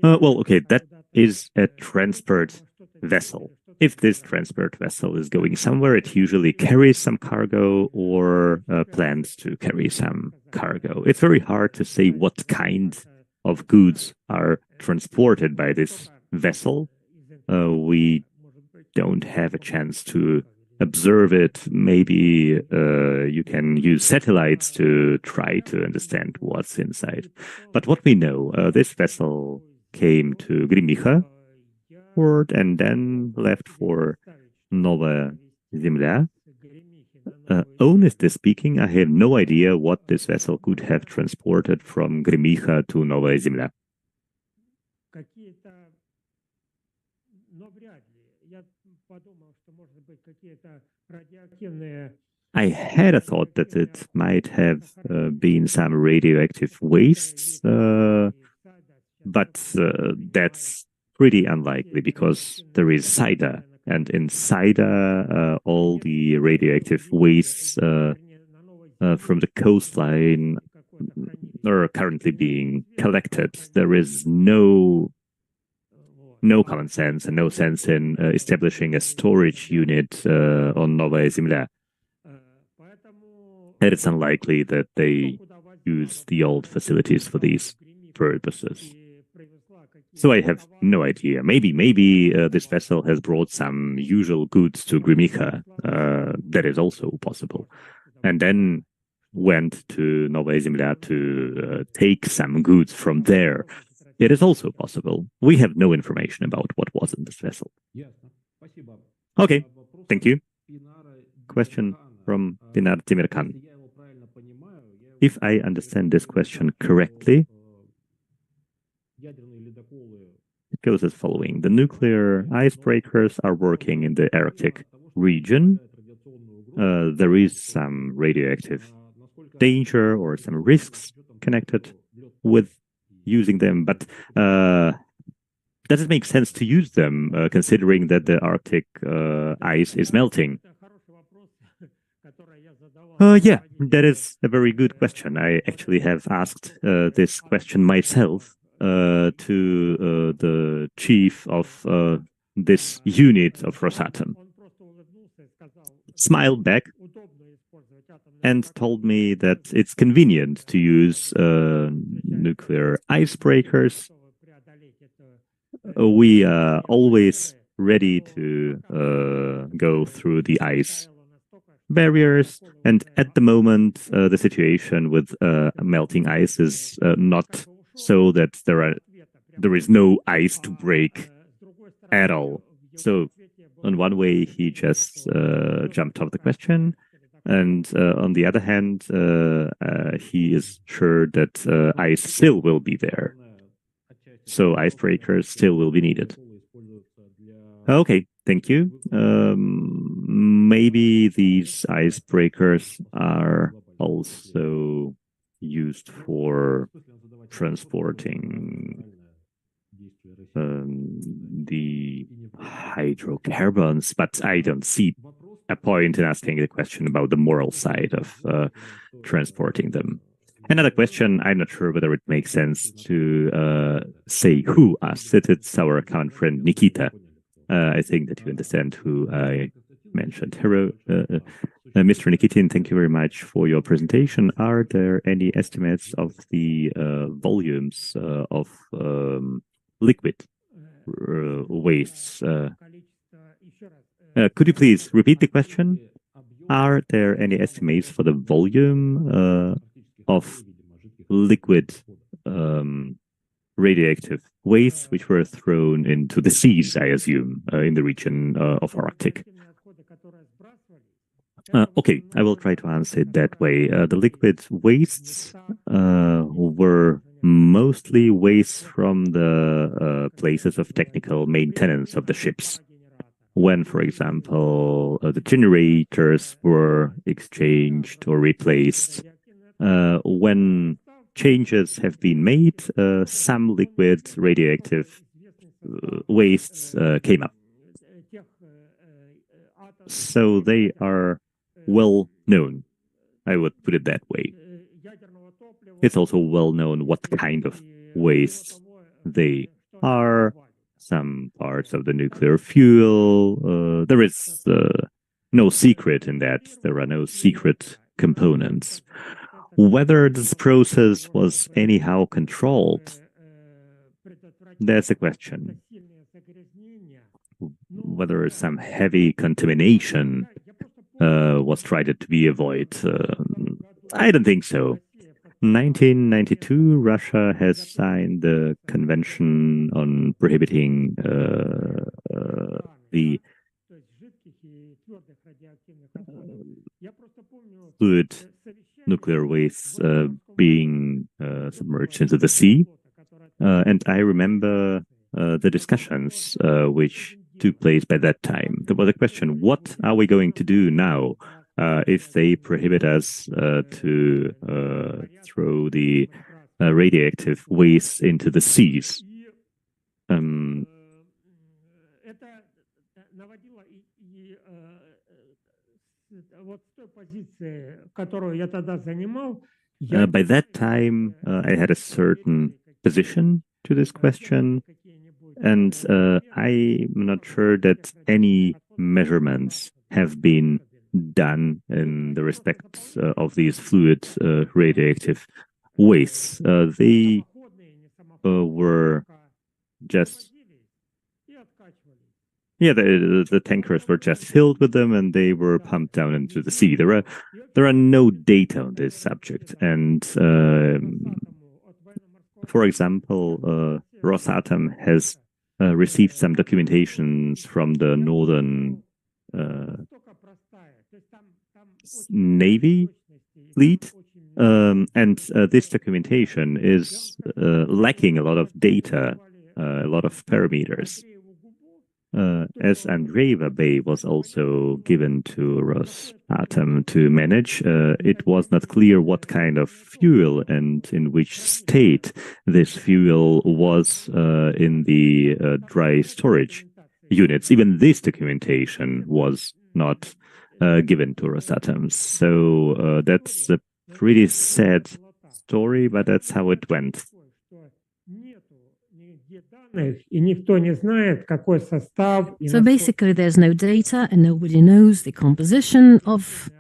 Well, okay, that is a transport vessel. If this transport vessel is going somewhere, it usually carries some cargo or plans to carry some cargo. It's very hard to say what kind of goods are transported by this vessel. We don't have a chance to observe it. Maybe you can use satellites to try to understand what's inside. But what we know, this vessel came to Gremikha port and then left for Nova Zemlya. Honestly speaking, I have no idea what this vessel could have transported from Gremikha to Nova Zemlya. I had a thought that it might have been some radioactive wastes, but that's pretty unlikely because there is Saida, and in Saida, all the radioactive wastes from the coastline are currently being collected. There is no common sense and no sense in establishing a storage unit on Nova Zemlya. And it's unlikely that they use the old facilities for these purposes. So I have no idea. Maybe this vessel has brought some usual goods to Gremikha. That is also possible. And then went to Nova Zemlya to take some goods from there. It is also possible. We have no information about what was in this vessel. Okay, thank you. Question from Pinar Timirkan. If I understand this question correctly, it goes as following. The nuclear icebreakers are working in the Arctic region. There is some radioactive danger or some risks connected with using them, but does it make sense to use them considering that the Arctic ice is melting? Yeah, that is a very good question. I actually have asked this question myself to the chief of this unit of Rosatom. Smiled back and told me that it's convenient to use nuclear icebreakers. We are always ready to go through the ice barriers, and at the moment the situation with melting ice is not so that there is no ice to break at all. So on one way he just jumped off the question, and on the other hand he is sure that ice still will be there, so icebreakers still will be needed. Okay, thank you. Maybe these icebreakers are also used for transporting the hydrocarbons, but I don't see a point in asking a question about the moral side of transporting them. Another question, I'm not sure whether it makes sense to say who asked it. It's our account friend Nikita. I think that you understand who I mentioned. Hello, Mr. Nikitin, thank you very much for your presentation. Are there any estimates of the volumes of liquid wastes? Could you please repeat the question? Are there any estimates for the volume of liquid radioactive wastes which were thrown into the seas, I assume, in the region of Arctic? Okay, I will try to answer it that way. The liquid wastes were mostly waste from the places of technical maintenance of the ships. When, for example, the generators were exchanged or replaced, when changes have been made, some liquid radioactive wastes came up. So they are well known, I would put it that way. It's also well known what kind of wastes they are. some parts of the nuclear fuel. There is no secret in that. There are no secret components. Whether this process was anyhow controlled, that's a question. Whether some heavy contamination was tried to be avoided, I don't think so. 1992, Russia has signed the Convention on Prohibiting the fluid nuclear waste being submerged into the sea. And I remember the discussions which took place by that time. There was a question, what are we going to do now if they prohibit us to throw the radioactive waste into the seas? By that time, I had a certain position to this question, and I'm not sure that any measurements have been done in the respect of these fluid radioactive wastes. They were just, the tankers were just filled with them and they were pumped down into the sea. There are no data on this subject, and for example, Rosatom has received some documentations from the Northern Navy fleet, and this documentation is lacking a lot of data, a lot of parameters. As Andreeva Bay was also given to Rosatom to manage, it was not clear what kind of fuel and in which state this fuel was in the dry storage units. Even this documentation was not given to Rosatom. So that's a pretty sad story, but that's how it went. So basically, there's no data and nobody knows the composition of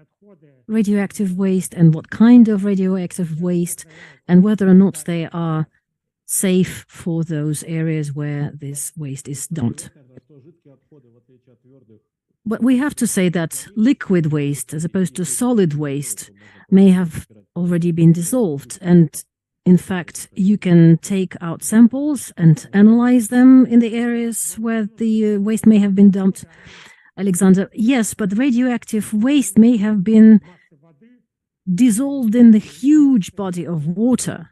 radioactive waste and what kind of radioactive waste and whether or not they are safe for those areas where this waste is dumped. But we have to say that liquid waste, as opposed to solid waste, may have already been dissolved. And in fact, you can take out samples and analyze them in the areas where the waste may have been dumped. Alexander, yes, but radioactive waste may have been dissolved in the huge body of water.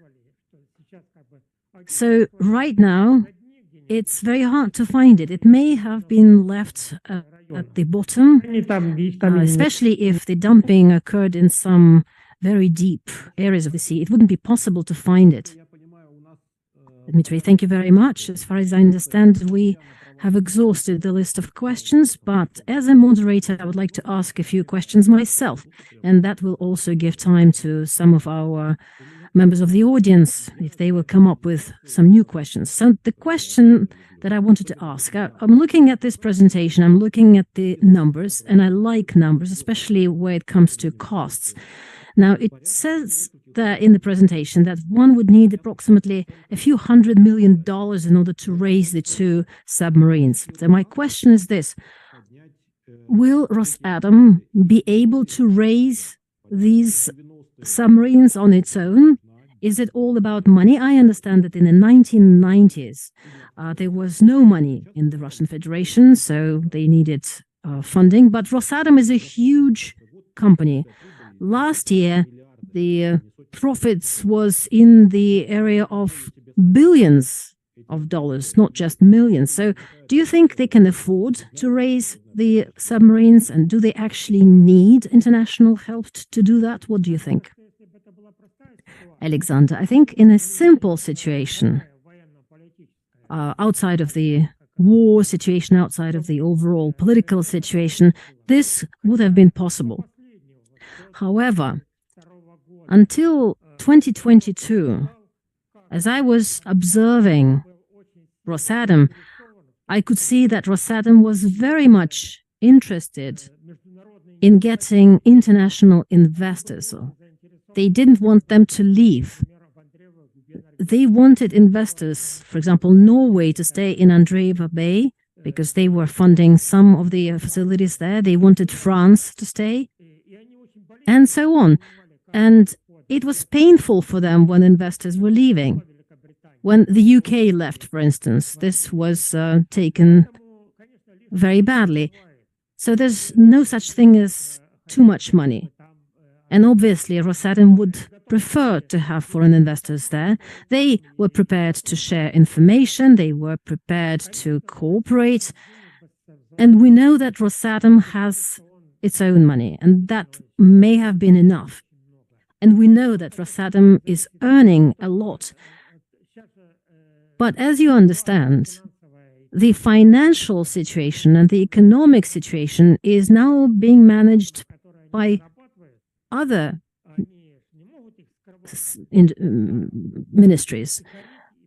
So right now, it's very hard to find it. It may have been left at the bottom, especially if the dumping occurred in some very deep areas of the sea. It wouldn't be possible to find it. Dmitry, thank you very much. As far as I understand, we have exhausted the list of questions, but as a moderator, I would like to ask a few questions myself, and that will also give time to some of our members of the audience, if they will come up with some new questions. So the question that I wanted to ask, I'm looking at this presentation, I'm looking at the numbers, and I like numbers, especially where it comes to costs. Now, it says that in the presentation that one would need approximately a few $100 million in order to raise the two submarines. So my question is this: will Rosatom be able to raise these submarines on its own? Is it all about money? I understand that in the 1990s, there was no money in the Russian Federation, so they needed funding. But Rosatom is a huge company. Last year, the profits was in the area of billions of dollars, not just millions. So do you think they can afford to raise the submarines, and do they actually need international help to do that? What do you think? Alexander, I think in a simple situation, outside of the war situation, outside of the overall political situation, this would have been possible. However, until 2022, as I was observing Rosatom, I could see that Rosatom was very much interested in getting international investors. They didn't want them to leave. They wanted investors, for example, Norway, to stay in Andreeva Bay because they were funding some of the facilities there. They wanted France to stay, and so on. And it was painful for them when investors were leaving. When the UK left, for instance, this was taken very badly. So there's no such thing as too much money. And obviously, Rosatom would prefer to have foreign investors there. They were prepared to share information. They were prepared to cooperate. And we know that Rosatom has its own money, and that may have been enough. And we know that Rosatom is earning a lot. But as you understand, the financial situation and the economic situation is now being managed by other ministries.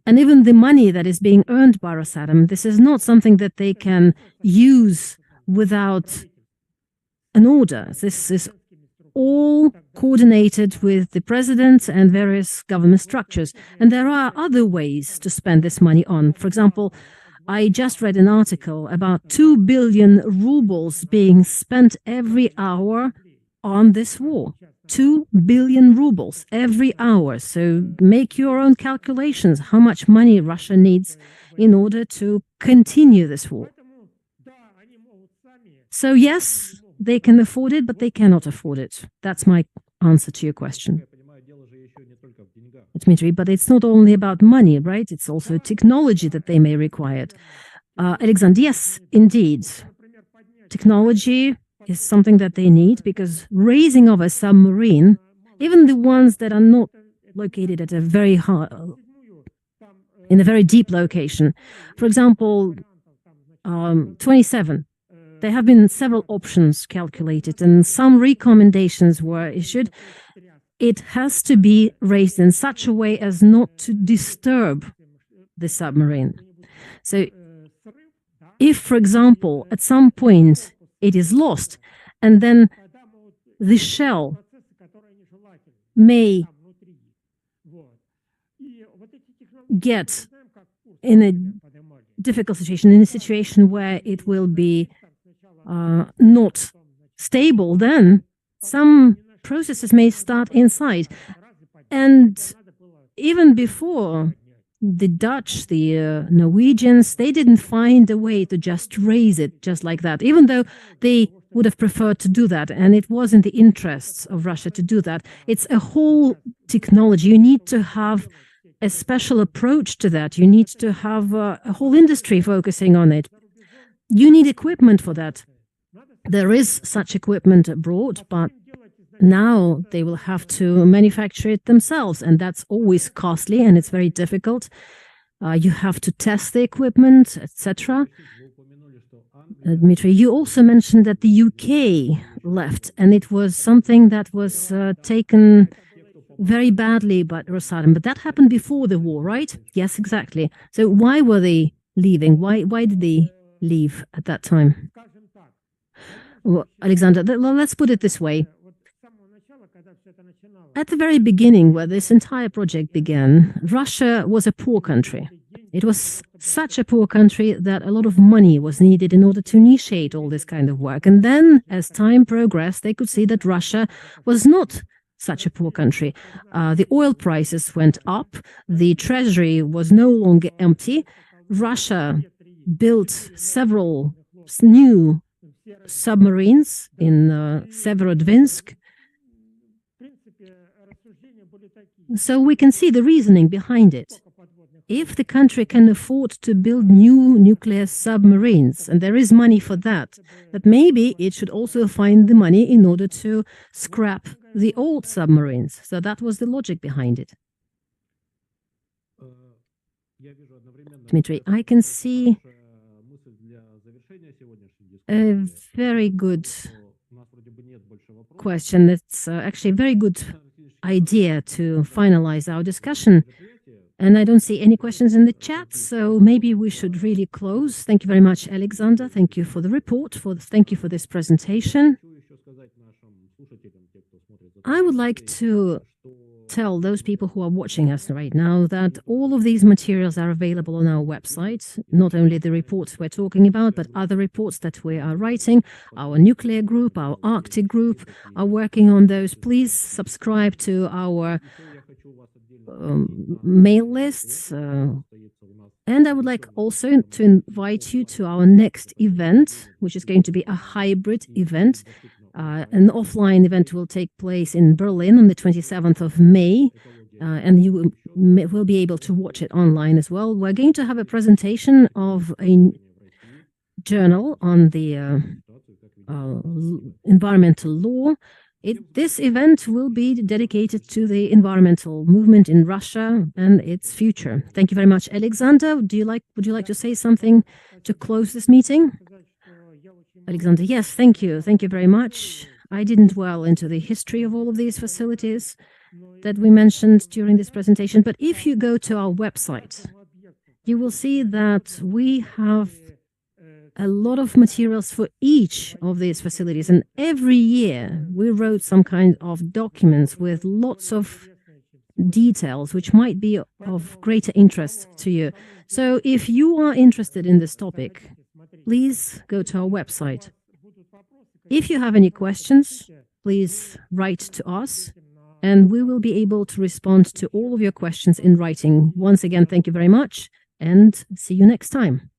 And even the money that is being earned by Rosatom, this is not something that they can use without an order. This is all coordinated with the president and various government structures. And there are other ways to spend this money on. For example, I just read an article about 2 billion rubles being spent every hour on this war. 2 billion rubles every hour. So make your own calculations how much money Russia needs in order to continue this war. So yes, they can afford it, but they cannot afford it. That's my answer to your question, Dmitry. But it's not only about money, right? It's also technology that they may require. Alexander, yes, indeed. Technology is something that they need, because raising of a submarine, even the ones that are not located at a very high, in a very deep location, for example, 27, there have been several options calculated and some recommendations were issued. It has to be raised in such a way as not to disturb the submarine. So if, for example, at some point it is lost, and then the shell may get in a difficult situation, in a situation where it will be not stable, then some processes may start inside. And even before the Dutch, the Norwegians, they didn't find a way to just raise it just like that, even though they would have preferred to do that. And it was in the interests of Russia to do that. It's a whole technology. You need to have a special approach to that. You need to have a whole industry focusing on it. You need equipment for that. There is such equipment abroad, but now they will have to manufacture it themselves, and that's always costly and it's very difficult. You have to test the equipment, etc. Dmitry, you also mentioned that the UK left, and it was something that was taken very badly by Rosatom. But that happened before the war, right? Yes, exactly. So why were they leaving? Why did they leave at that time? Well, Alexander, let's put it this way. At the very beginning, where this entire project began, Russia was a poor country. It was such a poor country that a lot of money was needed in order to initiate all this kind of work. And then, as time progressed, they could see that Russia was not such a poor country. The oil prices went up. The treasury was no longer empty. Russia built several new submarines in Severodvinsk. So we can see the reasoning behind it. If the country can afford to build new nuclear submarines, and there is money for that, that maybe it should also find the money in order to scrap the old submarines. So that was the logic behind it. Dmitry, I can see a very good question. It's actually a very good idea to finalize our discussion. And I don't see any questions in the chat, so maybe we should really close. Thank you very much, Alexander. Thank you for the report. Thank you for this presentation. I would like to tell those people who are watching us right now that all of these materials are available on our website, not only the reports we're talking about, but other reports that we are writing. Our nuclear group, our Arctic group are working on those. Please subscribe to our mail lists. And I would like also to invite you to our next event, which is going to be a hybrid event. An offline event will take place in Berlin on the 27th of May, and you will be able to watch it online as well. We're going to have a presentation of a journal on the environmental law. This event will be dedicated to the environmental movement in Russia and its future. Thank you very much. Alexander, would you like to say something to close this meeting? Alexander, yes, thank you. Thank you very much. I didn't dwell into the history of all of these facilities that we mentioned during this presentation, but if you go to our website, you will see that we have a lot of materials for each of these facilities. And every year we wrote some kind of documents with lots of details which might be of greater interest to you. So if you are interested in this topic, please go to our website. If you have any questions, please write to us, and we will be able to respond to all of your questions in writing. Once again, thank you very much, and see you next time.